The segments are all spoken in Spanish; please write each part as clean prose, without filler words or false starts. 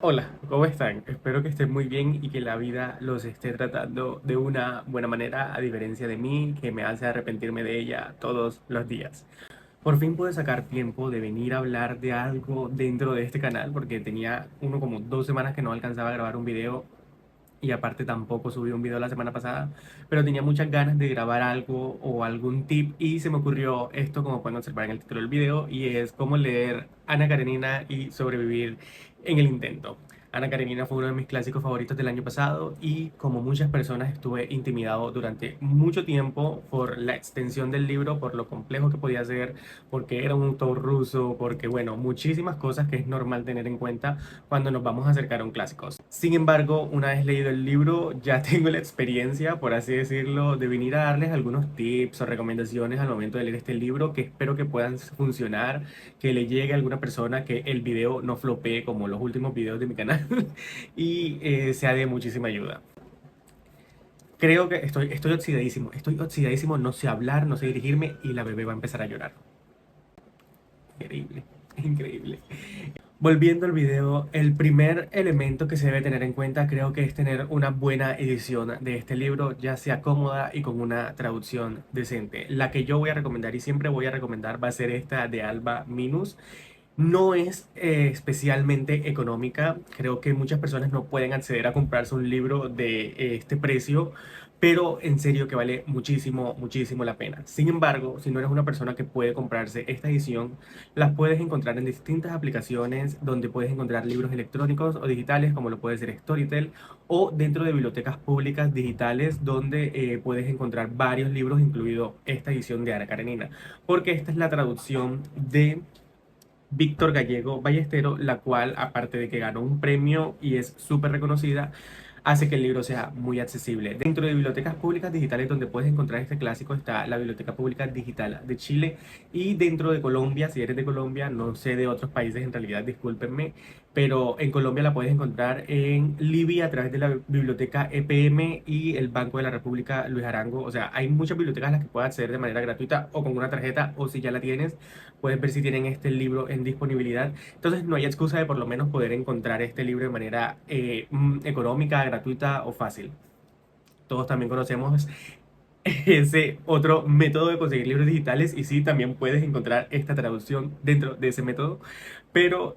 Hola, ¿cómo están? Espero que estén muy bien y que la vida los esté tratando de una buena manera, a diferencia de mí, que me hace arrepentirme de ella todos los días. Por fin pude sacar tiempo de venir a hablar de algo dentro de este canal, porque tenía como 2 semanas que no alcanzaba a grabar un video y aparte tampoco subí un video la semana pasada, pero tenía muchas ganas de grabar algo o algún tip y se me ocurrió esto, como pueden observar en el título del video, y es cómo leer Ana Karenina y sobrevivir en el intento. Ana Karenina fue uno de mis clásicos favoritos del año pasado y como muchas personas estuve intimidado durante mucho tiempo por la extensión del libro, por lo complejo que podía ser, porque era un autor ruso, porque bueno, muchísimas cosas que es normal tener en cuenta cuando nos vamos a acercar a un clásico. Sin embargo, una vez leído el libro, ya tengo la experiencia, por así decirlo, de venir a darles algunos tips o recomendaciones al momento de leer este libro que espero que puedan funcionar, que le llegue a alguna persona, que el video no flopee como los últimos videos de mi canal y sea de muchísima ayuda. Creo que estoy oxidadísimo, no sé hablar, no sé dirigirme y la bebé va a empezar a llorar. Increíble, increíble. Volviendo al video, el primer elemento que se debe tener en cuenta creo que es tener una buena edición de este libro, ya sea cómoda y con una traducción decente. La que yo voy a recomendar y siempre voy a recomendar va a ser esta de Alba Minus. No es especialmente económica, creo que muchas personas no pueden acceder a comprarse un libro de este precio, pero en serio que vale muchísimo, muchísimo la pena. Sin embargo, si no eres una persona que puede comprarse esta edición, las puedes encontrar en distintas aplicaciones donde puedes encontrar libros electrónicos o digitales, como lo puede ser Storytel, o dentro de bibliotecas públicas digitales donde puedes encontrar varios libros, incluido esta edición de Ana Karenina, porque esta es la traducción de Víctor Gallego Ballestero, la cual, aparte de que ganó un premio y es súper reconocida, hace que el libro sea muy accesible. Dentro de bibliotecas públicas digitales donde puedes encontrar este clásico está la Biblioteca Pública Digital de Chile, y dentro de Colombia, si eres de Colombia, no sé de otros países en realidad, discúlpenme, pero en Colombia la puedes encontrar en Libia a través de la Biblioteca EPM y el Banco de la República Luis Arango. O sea, hay muchas bibliotecas a las que puedes acceder de manera gratuita o con una tarjeta, o si ya la tienes, puedes ver si tienen este libro en disponibilidad. Entonces no hay excusa de por lo menos poder encontrar este libro de manera económica, gratuita o fácil. Todos también conocemos ese otro método de conseguir libros digitales y sí, también puedes encontrar esta traducción dentro de ese método, pero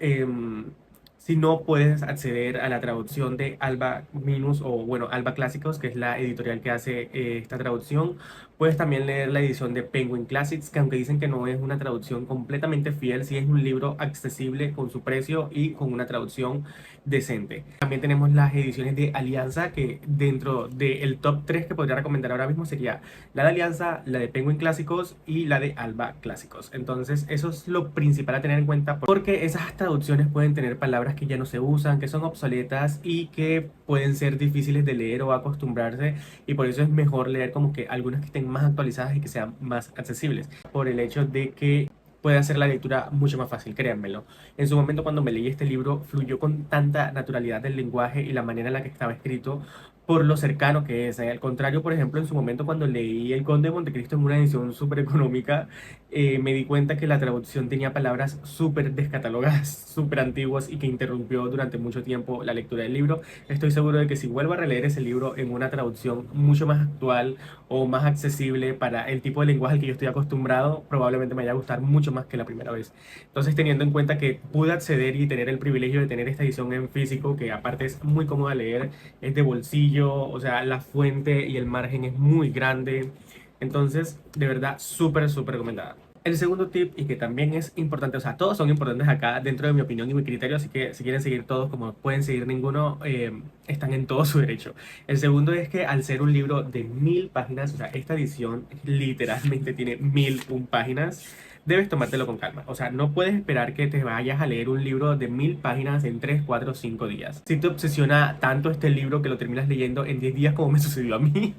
si no puedes acceder a la traducción de Alba Minus o bueno, Alba Clásicos, que es la editorial que hace esta traducción, puedes también leer la edición de Penguin Classics, que aunque dicen que no es una traducción completamente fiel, sí es un libro accesible con su precio y con una traducción decente. También tenemos las ediciones de Alianza, que dentro del top 3 que podría recomendar ahora mismo sería la de Alianza, la de Penguin Clásicos y la de Alba Clásicos. Entonces eso es lo principal a tener en cuenta, porque esas traducciones pueden tener palabras que ya no se usan, que son obsoletas y que pueden ser difíciles de leer o acostumbrarse, y por eso es mejor leer como que algunas que estén más actualizadas y que sean más accesibles, por el hecho de que puede hacer la lectura mucho más fácil, créanmelo. En su momento, cuando me leí este libro, fluyó con tanta naturalidad el lenguaje y la manera en la que estaba escrito, por lo cercano que es. Al contrario, por ejemplo, en su momento cuando leí El Conde de Montecristo en una edición súper económica, me di cuenta que la traducción tenía palabras súper descatalogadas, súper antiguas, y que interrumpió durante mucho tiempo la lectura del libro. Estoy seguro de que si vuelvo a releer ese libro en una traducción mucho más actual o más accesible para el tipo de lenguaje al que yo estoy acostumbrado, probablemente me vaya a gustar mucho más que la primera vez. Entonces, teniendo en cuenta que pude acceder y tener el privilegio de tener esta edición en físico, que aparte es muy cómoda leer, es de bolsillo, o sea, la fuente y el margen es muy grande. Entonces, de verdad, súper, súper recomendada. El segundo tip, y que también es importante, o sea, todos son importantes acá dentro de mi opinión y mi criterio, así que si quieren seguir todos, como pueden seguir ninguno, están en todo su derecho. El segundo es que al ser un libro de 1000 páginas, o sea, esta edición literalmente tiene 1001 páginas, debes tomártelo con calma. O sea, no puedes esperar que te vayas a leer un libro de 1000 páginas en 3 4 5 días. Si te obsesiona tanto este libro que lo terminas leyendo en 10 días como me sucedió a mí,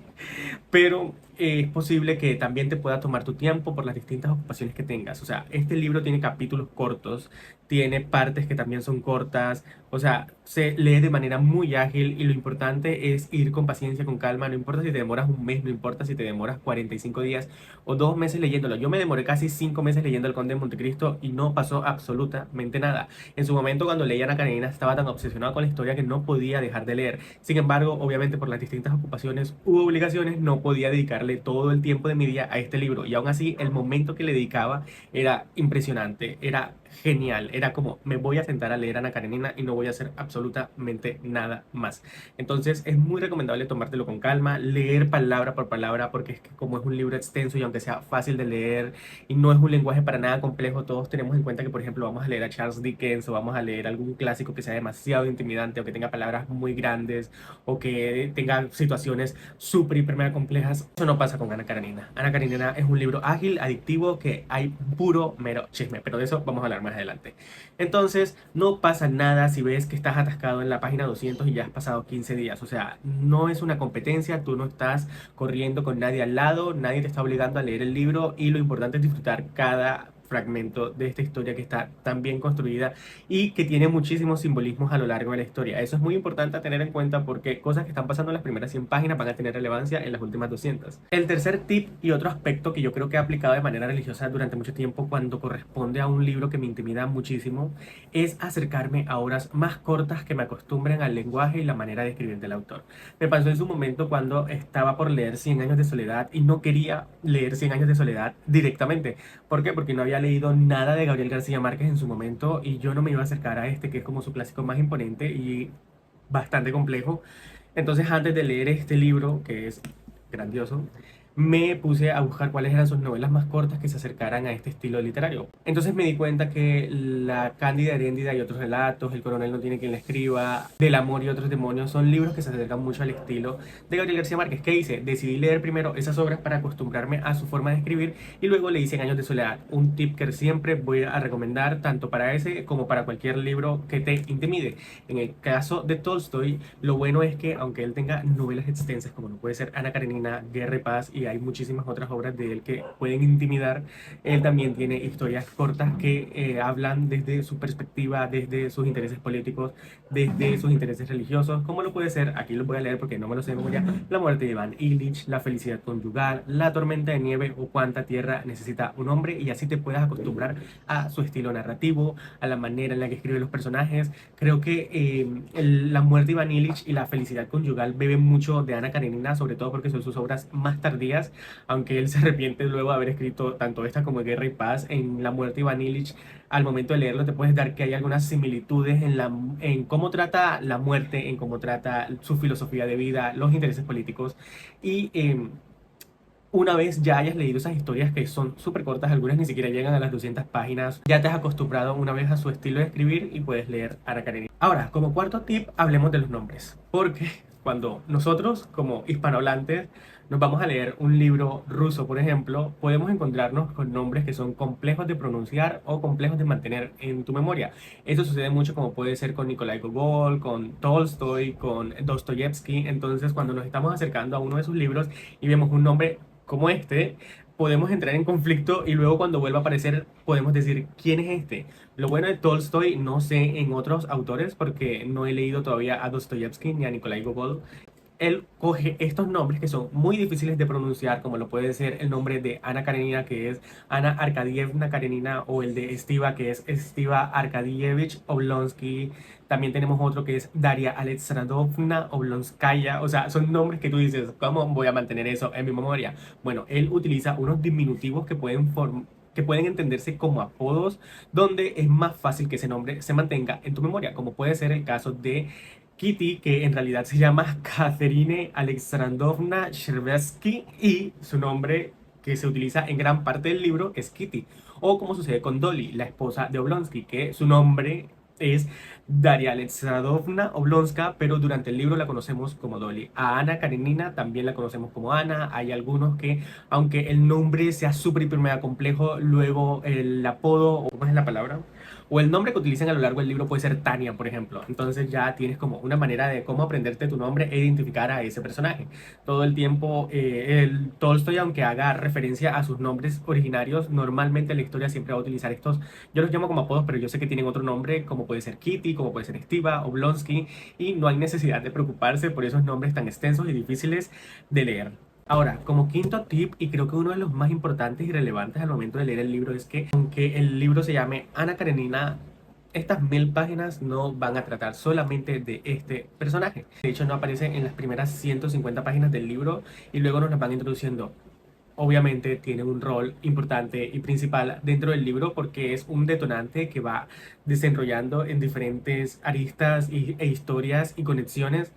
pero es posible que también te pueda tomar tu tiempo por las distintas ocupaciones que tengas. O sea, este libro tiene capítulos cortos, tiene partes que también son cortas, o sea, se lee de manera muy ágil y lo importante es ir con paciencia, con calma, no importa si te demoras un mes, no importa si te demoras 45 días o 2 meses leyéndolo. Yo me demoré casi 5 meses leyendo El Conde de Montecristo y no pasó absolutamente nada. En su momento cuando leía Ana Karenina estaba tan obsesionado con la historia que no podía dejar de leer. Sin embargo, obviamente por las distintas ocupaciones u obligaciones no podía dedicarle todo el tiempo de mi día a este libro y aún así el momento que le dedicaba era impresionante, era genial, era como me voy a sentar a leer Ana Karenina y no voy a hacer absolutamente nada más. Entonces es muy recomendable tomártelo con calma, leer palabra por palabra porque es que como es un libro extenso y aunque sea fácil de leer y no es un lenguaje para nada complejo, todos tenemos en cuenta que por ejemplo vamos a leer a Charles Dickens o vamos a leer algún clásico que sea demasiado intimidante o que tenga palabras muy grandes o que tenga situaciones súper, hiper, mega complejas. Eso no pasa con Ana Karenina. Ana Karenina es un libro ágil, adictivo, que hay puro mero chisme, pero de eso vamos a hablar más adelante. Entonces, no pasa nada si ves que estás atascado en la página 200 y ya has pasado 15 días. O sea, no es una competencia, tú no estás corriendo con nadie al lado, nadie te está obligando a leer el libro y lo importante es disfrutar cada fragmento de esta historia que está tan bien construida y que tiene muchísimos simbolismos a lo largo de la historia. Eso es muy importante a tener en cuenta porque cosas que están pasando en las primeras 100 páginas van a tener relevancia en las últimas 200. El tercer tip y otro aspecto que yo creo que he aplicado de manera religiosa durante mucho tiempo cuando corresponde a un libro que me intimida muchísimo es acercarme a obras más cortas que me acostumbren al lenguaje y la manera de escribir del autor. Me pasó en su momento cuando estaba por leer Cien años de soledad y no quería leer Cien años de soledad directamente. ¿Por qué? Porque no había leído nada de Gabriel García Márquez en su momento y yo no me iba a acercar a este que es como su clásico más imponente y bastante complejo. Entonces antes de leer este libro, que es grandioso, me puse a buscar cuáles eran sus novelas más cortas que se acercaran a este estilo literario. Entonces me di cuenta que La Cándida Heréndida y otros relatos, El coronel no tiene quien la escriba, Del amor y otros demonios, son libros que se acercan mucho al estilo de Gabriel García Márquez. ¿Qué hice? Decidí leer primero esas obras para acostumbrarme a su forma de escribir y luego leí Cien años de soledad. Un tip que siempre voy a recomendar tanto para ese como para cualquier libro que te intimide. En el caso de Tolstoy, lo bueno es que aunque él tenga novelas extensas como no puede ser Ana Karenina, Guerra y Paz y hay muchísimas otras obras de él que pueden intimidar, él también tiene historias cortas que hablan desde su perspectiva, desde sus intereses políticos, desde sus intereses religiosos, como lo puede ser, aquí lo voy a leer porque no me lo sé de memoria, La muerte de Iván Ilich, La felicidad conyugal, La tormenta de nieve o Cuánta tierra necesita un hombre y así te puedas acostumbrar a su estilo narrativo, a la manera en la que escribe los personajes. Creo que La muerte de Iván Ilich y La felicidad conyugal beben mucho de Ana Karenina, sobre todo porque son sus obras más tardías, aunque él se arrepiente luego de haber escrito tanto esta como Guerra y Paz. En La muerte de Iván Ilich, al momento de leerlo te puedes dar que hay algunas similitudes en cómo trata la muerte, en cómo trata su filosofía de vida, los intereses políticos y una vez ya hayas leído esas historias que son súper cortas, algunas ni siquiera llegan a las 200 páginas, ya te has acostumbrado una vez a su estilo de escribir y puedes leer Ana Karenina. Ahora, como cuarto tip, hablemos de los nombres, porque cuando nosotros como hispanohablantes nos vamos a leer un libro ruso, por ejemplo, podemos encontrarnos con nombres que son complejos de pronunciar o complejos de mantener en tu memoria. Eso sucede mucho como puede ser con Nikolai Gogol, con Tolstoy, con Dostoyevsky. Entonces, cuando nos estamos acercando a uno de sus libros y vemos un nombre como este, podemos entrar en conflicto y luego cuando vuelva a aparecer podemos decir, ¿quién es este? Lo bueno de Tolstoy, no sé en otros autores porque no he leído todavía a Dostoyevsky ni a Nikolai Gogol. Él coge estos nombres que son muy difíciles de pronunciar, como lo puede ser el nombre de Ana Karenina, que es Ana Arkadievna Karenina, o el de Estiva, que es Estiva Arkadievich Oblonsky. También tenemos otro que es Daria Alexandrovna Oblonskaya. O sea, son nombres que tú dices, ¿cómo voy a mantener eso en mi memoria? Bueno, él utiliza unos diminutivos que pueden entenderse como apodos, donde es más fácil que ese nombre se mantenga en tu memoria, como puede ser el caso de Kitty, que en realidad se llama Catherine Alexandrovna Chervetsky y su nombre que se utiliza en gran parte del libro es Kitty. O como sucede con Dolly, la esposa de Oblonsky, que su nombre es Daria Alexandrovna Oblonska, pero durante el libro la conocemos como Dolly. A Ana Karenina también la conocemos como Ana. Hay algunos que, aunque el nombre sea súper hiper mega complejo, luego el apodo, o ¿cómo es la palabra? O el nombre que utilizan a lo largo del libro puede ser Tania, por ejemplo. Entonces ya tienes como una manera de cómo aprenderte tu nombre e identificar a ese personaje. Todo el tiempo, el Tolstoy, aunque haga referencia a sus nombres originarios, normalmente la historia siempre va a utilizar estos, yo los llamo como apodos, pero yo sé que tienen otro nombre, como puede ser Kitty, como puede ser Stiva, Oblonsky, y no hay necesidad de preocuparse por esos nombres tan extensos y difíciles de leer. Ahora, como quinto tip, y creo que uno de los más importantes y relevantes al momento de leer el libro, es que aunque el libro se llame Ana Karenina, estas 1000 páginas no van a tratar solamente de este personaje. De hecho, no aparece en las primeras 150 páginas del libro y luego nos las van introduciendo. Obviamente tiene un rol importante y principal dentro del libro porque es un detonante que va desenrollando en diferentes aristas e historias y conexiones,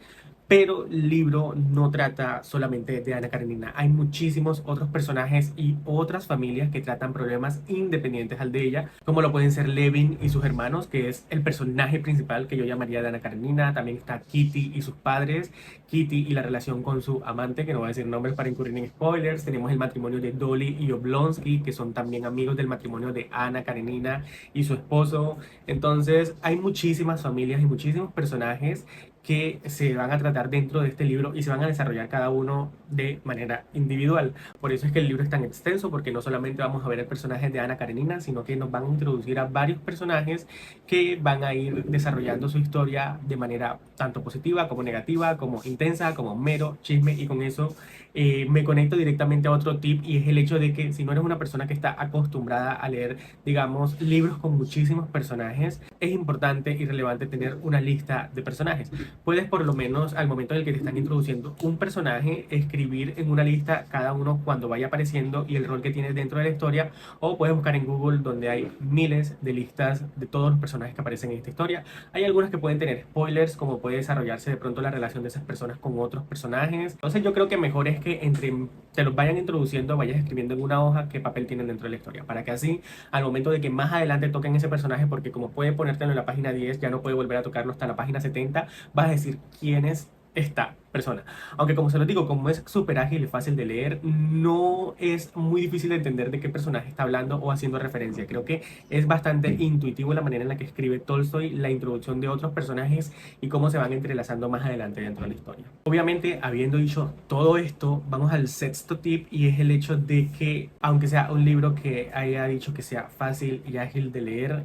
pero el libro no trata solamente de Ana Karenina. Hay muchísimos otros personajes y otras familias que tratan problemas independientes al de ella, como lo pueden ser Levin y sus hermanos, que es el personaje principal que yo llamaría de Ana Karenina. También está Kitty y sus padres, Kitty y la relación con su amante, que no voy a decir nombres para incurrir en spoilers. Tenemos el matrimonio de Dolly y Oblonsky, que son también amigos del matrimonio de Ana Karenina y su esposo. Entonces hay muchísimas familias y muchísimos personajes que se van a tratar dentro de este libro y se van a desarrollar cada uno de manera individual. Por eso es que el libro es tan extenso, porque no solamente vamos a ver el personaje de Ana Karenina, sino que nos van a introducir a varios personajes que van a ir desarrollando su historia de manera tanto positiva como negativa, como intensa, como mero chisme. Y con eso me conecto directamente a otro tip, y es el hecho de que si no eres una persona que está acostumbrada a leer, digamos, libros con muchísimos personajes, es importante y relevante tener una lista de personajes. Puedes por lo menos al momento en el que te están introduciendo un personaje, escribir en una lista cada uno cuando vaya apareciendo y el rol que tiene dentro de la historia, o puedes buscar en Google, donde hay miles de listas de todos los personajes que aparecen en esta historia. Hay algunas que pueden tener spoilers, como puede desarrollarse de pronto la relación de esas personas con otros personajes. Entonces yo creo que mejor es que entre te los vayan introduciendo, vayas escribiendo en una hoja qué papel tienen dentro de la historia, para que así al momento de que más adelante toquen ese personaje, porque como puede ponértelo en la página 10, ya no puede volver a tocarlo hasta la página 70, vas a decir quién es esta persona. Aunque como se lo digo, como es súper ágil y fácil de leer, no es muy difícil de entender de qué personaje está hablando o haciendo referencia. Creo que es bastante intuitivo la manera en la que escribe Tolstoy la introducción de otros personajes y cómo se van entrelazando más adelante dentro de la historia. Obviamente, habiendo dicho todo esto, vamos al sexto tip, y es el hecho de que, aunque sea un libro que haya dicho que sea fácil y ágil de leer,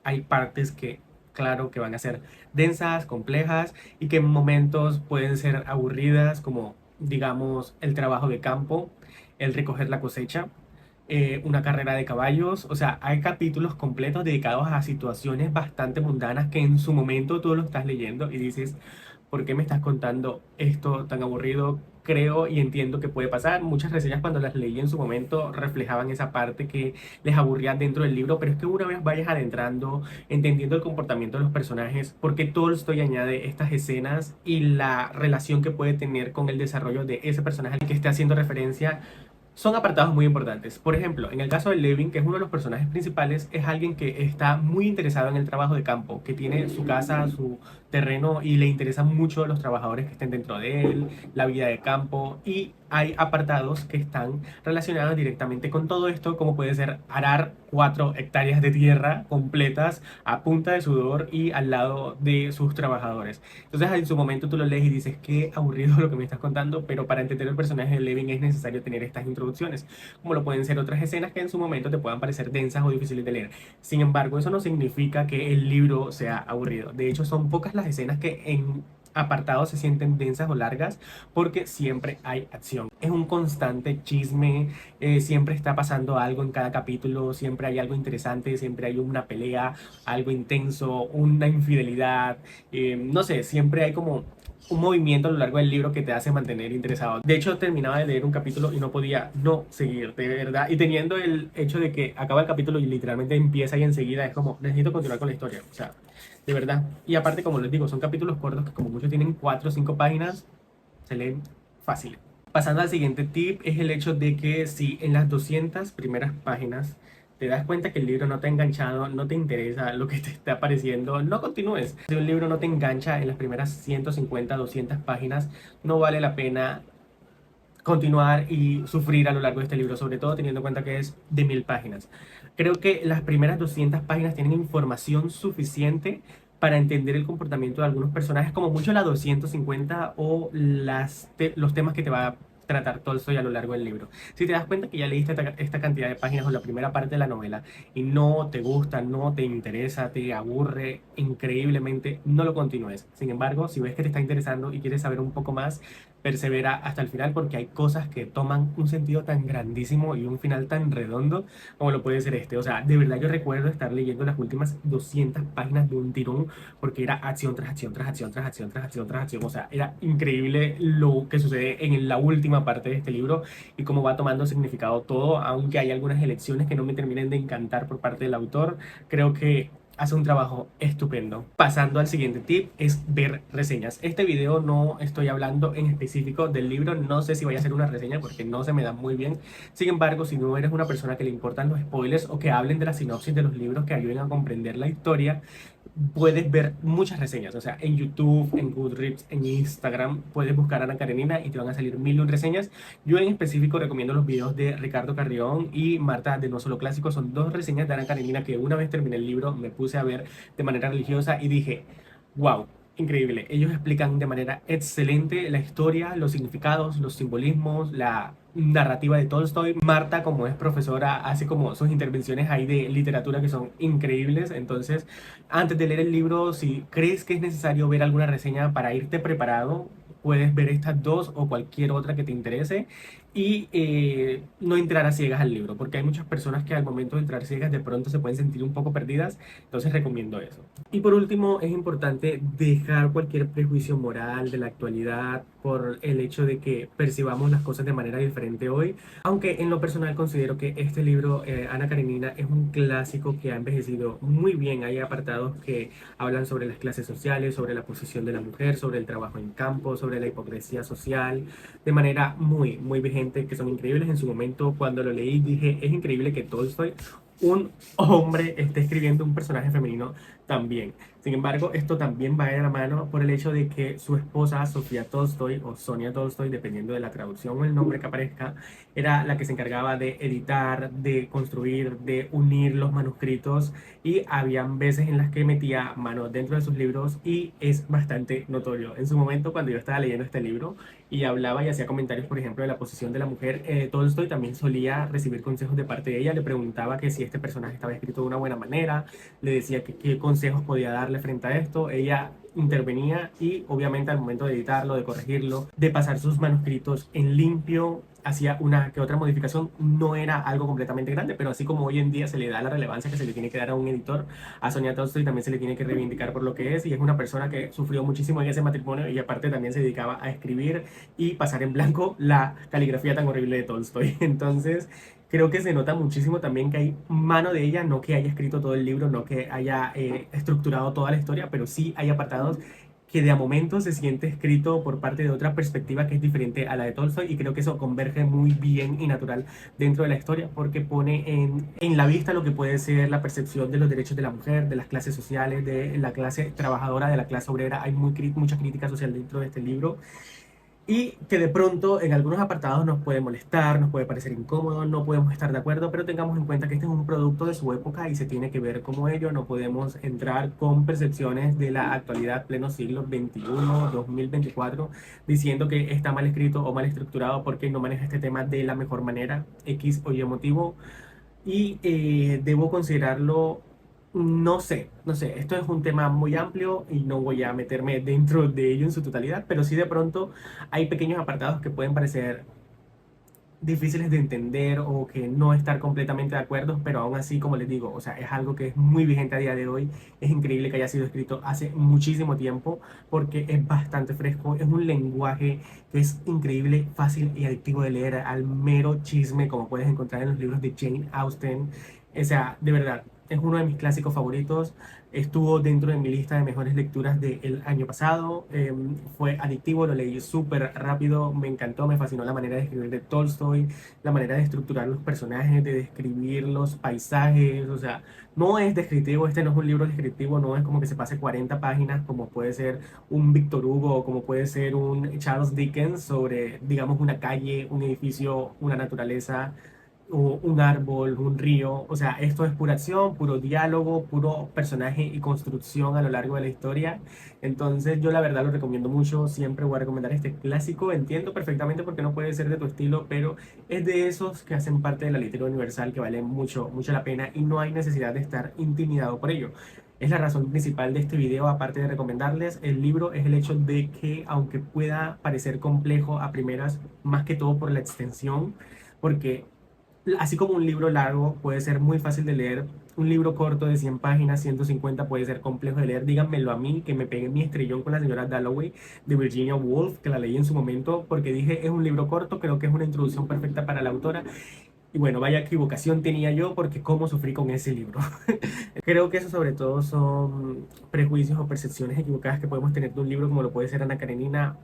hay partes que, claro, que van a ser densas, complejas, y que en momentos pueden ser aburridas, como digamos el trabajo de campo, el recoger la cosecha, una carrera de caballos. O sea, hay capítulos completos dedicados a situaciones bastante mundanas que en su momento tú lo estás leyendo y dices, ¿por qué me estás contando esto tan aburrido? Creo y entiendo que puede pasar. Muchas reseñas cuando las leí en su momento reflejaban esa parte que les aburría dentro del libro, pero es que una vez vayas adentrando, entendiendo el comportamiento de los personajes, porque Tolstoy añade estas escenas y la relación que puede tener con el desarrollo de ese personaje al que esté haciendo referencia, son apartados muy importantes. Por ejemplo, en el caso de Levin, que es uno de los personajes principales, es alguien que está muy interesado en el trabajo de campo, que tiene su casa, su terreno, y le interesan mucho los trabajadores que estén dentro de él, la vida de campo, y hay apartados que están relacionados directamente con todo esto, como puede ser arar 4 hectáreas de tierra completas a punta de sudor y al lado de sus trabajadores. Entonces en su momento tú lo lees y dices, qué aburrido lo que me estás contando, pero para entender el personaje de Levin es necesario tener estas introducciones, como lo pueden ser otras escenas que en su momento te puedan parecer densas o difíciles de leer. Sin embargo, eso no significa que el libro sea aburrido. De hecho, son pocas las escenas que en apartados se sienten densas o largas, porque siempre hay acción. Es un constante chisme, siempre está pasando algo en cada capítulo, siempre hay algo interesante, siempre hay una pelea, algo intenso, una infidelidad, no sé, siempre hay como un movimiento a lo largo del libro que te hace mantener interesado. De hecho, terminaba de leer un capítulo y no podía no seguir, de verdad. Y teniendo el hecho de que acaba el capítulo y literalmente empieza y enseguida es como, necesito continuar con la historia. O sea, de verdad. Y aparte, como les digo, son capítulos cortos que como mucho tienen 4 o 5 páginas, se leen fácil. Pasando al siguiente tip, es el hecho de que si en las 200 primeras páginas te das cuenta que el libro no te ha enganchado, no te interesa lo que te está pareciendo, no continúes. Si un libro no te engancha en las primeras 150, 200 páginas, no vale la pena continuar y sufrir a lo largo de este libro, sobre todo teniendo en cuenta que es de 1000 páginas. Creo que las primeras 200 páginas tienen información suficiente para entender el comportamiento de algunos personajes, como mucho la 250 o los temas que te va a tratar Tolstoy a lo largo del libro. Si te das cuenta que ya leíste esta cantidad de páginas o la primera parte de la novela y no te gusta, no te interesa, te aburre increíblemente, no lo continúes. Sin embargo, si ves que te está interesando y quieres saber un poco más, persevera hasta el final porque hay cosas que toman un sentido tan grandísimo y un final tan redondo como lo puede ser este. O sea, de verdad yo recuerdo estar leyendo las últimas 200 páginas de un tirón porque era acción tras acción, tras acción, tras acción, tras acción, tras acción. O sea, era increíble lo que sucede en la última parte de este libro y cómo va tomando significado todo, aunque hay algunas elecciones que no me terminen de encantar por parte del autor. Creo que hace un trabajo estupendo. Pasando al siguiente tip, es ver reseñas. Este video no estoy hablando en específico del libro, no sé si voy a hacer una reseña porque no se me da muy bien. Sin embargo, si no eres una persona que le importan los spoilers o que hablen de la sinopsis de los libros que ayuden a comprender la historia, puedes ver muchas reseñas. O sea, en YouTube, en Goodreads, en Instagram, puedes buscar a Ana Karenina y te van a salir 1001 reseñas. Yo en específico recomiendo los videos de Ricardo Carrión y Marta de No Solo Clásico. Son dos reseñas de Ana Karenina que una vez terminé el libro me puse a ver de manera religiosa y dije, wow, increíble. Ellos explican de manera excelente la historia, los significados, los simbolismos, la narrativa de Tolstoy. Marta, como es profesora, hace como sus intervenciones ahí de literatura que son increíbles. Entonces, antes de leer el libro, si crees que es necesario ver alguna reseña para irte preparado, puedes ver estas dos o cualquier otra que te interese y no entrar a ciegas al libro, porque hay muchas personas que al momento de entrar ciegas de pronto se pueden sentir un poco perdidas, entonces recomiendo eso. Y por último, es importante dejar cualquier prejuicio moral de la actualidad por el hecho de que percibamos las cosas de manera diferente hoy, aunque en lo personal considero que este libro, Ana Karenina, es un clásico que ha envejecido muy bien. Hay apartados que hablan sobre las clases sociales, sobre la posición de la mujer, sobre el trabajo en campo, sobre la hipocresía social, de manera muy, muy vigente, que son increíbles. En su momento, cuando lo leí, dije, es increíble que Tolstoy, un hombre, esté escribiendo un personaje femenino también. Sin embargo, esto también va de la mano por el hecho de que su esposa, Sofía Tolstoy o Sonia Tolstoy, dependiendo de la traducción o el nombre que aparezca, era la que se encargaba de editar, de construir, de unir los manuscritos y habían veces en las que metía mano dentro de sus libros y es bastante notorio. En su momento, cuando yo estaba leyendo este libro y hablaba y hacía comentarios, por ejemplo, de la posición de la mujer, Tolstoy también solía recibir consejos de parte de ella, le preguntaba que si este personaje estaba escrito de una buena manera, le decía que qué consejos podía darle frente a esto, ella intervenía y obviamente al momento de editarlo, de corregirlo, de pasar sus manuscritos en limpio, hacía una que otra modificación. No era algo completamente grande, pero así como hoy en día se le da la relevancia que se le tiene que dar a un editor, a Sonia Tolstoy también se le tiene que reivindicar por lo que es, y es una persona que sufrió muchísimo en ese matrimonio y aparte también se dedicaba a escribir y pasar en blanco la caligrafía tan horrible de Tolstoy. Entonces, creo que se nota muchísimo también que hay mano de ella, no que haya escrito todo el libro, no que haya estructurado toda la historia, pero sí hay apartados que de a momento se siente escrito por parte de otra perspectiva que es diferente a la de Tolstoy, y creo que eso converge muy bien y natural dentro de la historia porque pone en la vista lo que puede ser la percepción de los derechos de la mujer, de las clases sociales, de la clase trabajadora, de la clase obrera. Hay mucha crítica social dentro de este libro y que de pronto en algunos apartados nos puede molestar, nos puede parecer incómodo, no podemos estar de acuerdo, pero tengamos en cuenta que este es un producto de su época y se tiene que ver como ello. No podemos entrar con percepciones de la actualidad, pleno siglo XXI, 2024, diciendo que está mal escrito o mal estructurado porque no maneja este tema de la mejor manera, X o Y motivo, y debo considerarlo, no sé, esto es un tema muy amplio y no voy a meterme dentro de ello en su totalidad, pero sí de pronto hay pequeños apartados que pueden parecer difíciles de entender o que no estar completamente de acuerdo, pero aún así, como les digo, o sea, es algo que es muy vigente a día de hoy. Es increíble que haya sido escrito hace muchísimo tiempo porque es bastante fresco, es un lenguaje que es increíble, fácil y adictivo de leer al mero chisme, como puedes encontrar en los libros de Jane Austen. O sea, de verdad, es uno de mis clásicos favoritos. Estuvo dentro de mi lista de mejores lecturas del año pasado. Fue adictivo, lo leí súper rápido, me encantó, me fascinó la manera de escribir de Tolstoy, la manera de estructurar los personajes, de describir los paisajes. O sea, no es descriptivo, este no es un libro descriptivo, no es como que se pase 40 páginas como puede ser un Victor Hugo o como puede ser un Charles Dickens sobre, digamos, una calle, un edificio, una naturaleza o un árbol, un río. O sea, esto es pura acción, puro diálogo, puro personaje y construcción a lo largo de la historia. Entonces yo la verdad lo recomiendo mucho, siempre voy a recomendar este clásico. Entiendo perfectamente por qué no puede ser de tu estilo, pero es de esos que hacen parte de la literatura universal que vale mucho, mucho la pena y no hay necesidad de estar intimidado por ello. Es la razón principal de este video, aparte de recomendarles el libro, es el hecho de que aunque pueda parecer complejo a primeras, más que todo por la extensión, porque así como un libro largo puede ser muy fácil de leer, un libro corto de 100 páginas, 150 puede ser complejo de leer. Díganmelo a mí, que me pegué mi estrellón con la señora Dalloway de Virginia Woolf, que la leí en su momento, porque dije, es un libro corto, creo que es una introducción perfecta para la autora. Y bueno, vaya equivocación tenía yo, porque cómo sufrí con ese libro. Creo que eso sobre todo son prejuicios o percepciones equivocadas que podemos tener de un libro como lo puede ser Ana Karenina,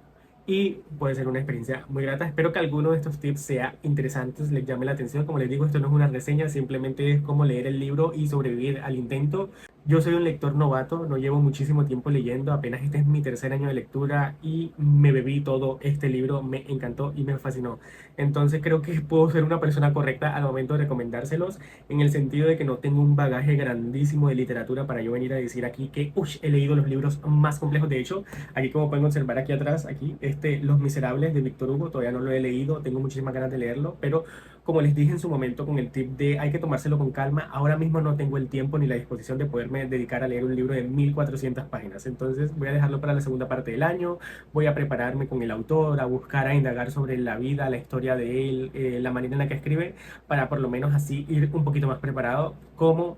y puede ser una experiencia muy grata. Espero que alguno de estos tips sea interesantes, les llame la atención. Como les digo, esto no es una reseña, simplemente es como leer el libro y sobrevivir al intento. Yo soy un lector novato, no llevo muchísimo tiempo leyendo, apenas este es mi tercer año de lectura y me bebí todo este libro, me encantó y me fascinó. Entonces creo que puedo ser una persona correcta al momento de recomendárselos, en el sentido de que no tengo un bagaje grandísimo de literatura para yo venir a decir aquí que he leído los libros más complejos. De hecho, aquí como pueden observar aquí atrás, aquí, Los Miserables de Víctor Hugo, todavía no lo he leído, tengo muchísimas ganas de leerlo, pero como les dije en su momento con el tip de hay que tomárselo con calma, ahora mismo no tengo el tiempo ni la disposición de poderme dedicar a leer un libro de 1400 páginas. Entonces voy a dejarlo para la segunda parte del año, voy a prepararme con el autor, a buscar, a indagar sobre la vida, la historia de él, la manera en la que escribe, para por lo menos así ir un poquito más preparado, como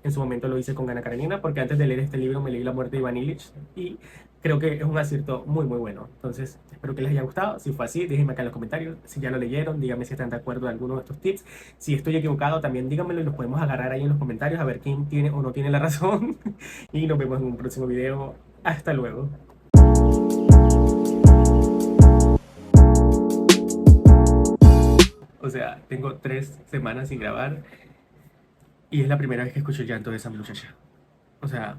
en su momento lo hice con Ana Karenina, porque antes de leer este libro me leí La muerte de Iván Ilich y creo que es un acierto muy muy bueno. Entonces espero que les haya gustado. Si fue así, déjenme acá en los comentarios. Si ya lo leyeron, díganme si están de acuerdo en alguno de estos tips. Si estoy equivocado, también díganmelo y los podemos agarrar ahí en los comentarios a ver quién tiene o no tiene la razón. Y nos vemos en un próximo video. Hasta luego. O sea, tengo 3 semanas sin grabar y es la primera vez que escucho el llanto de esa muchacha. O sea,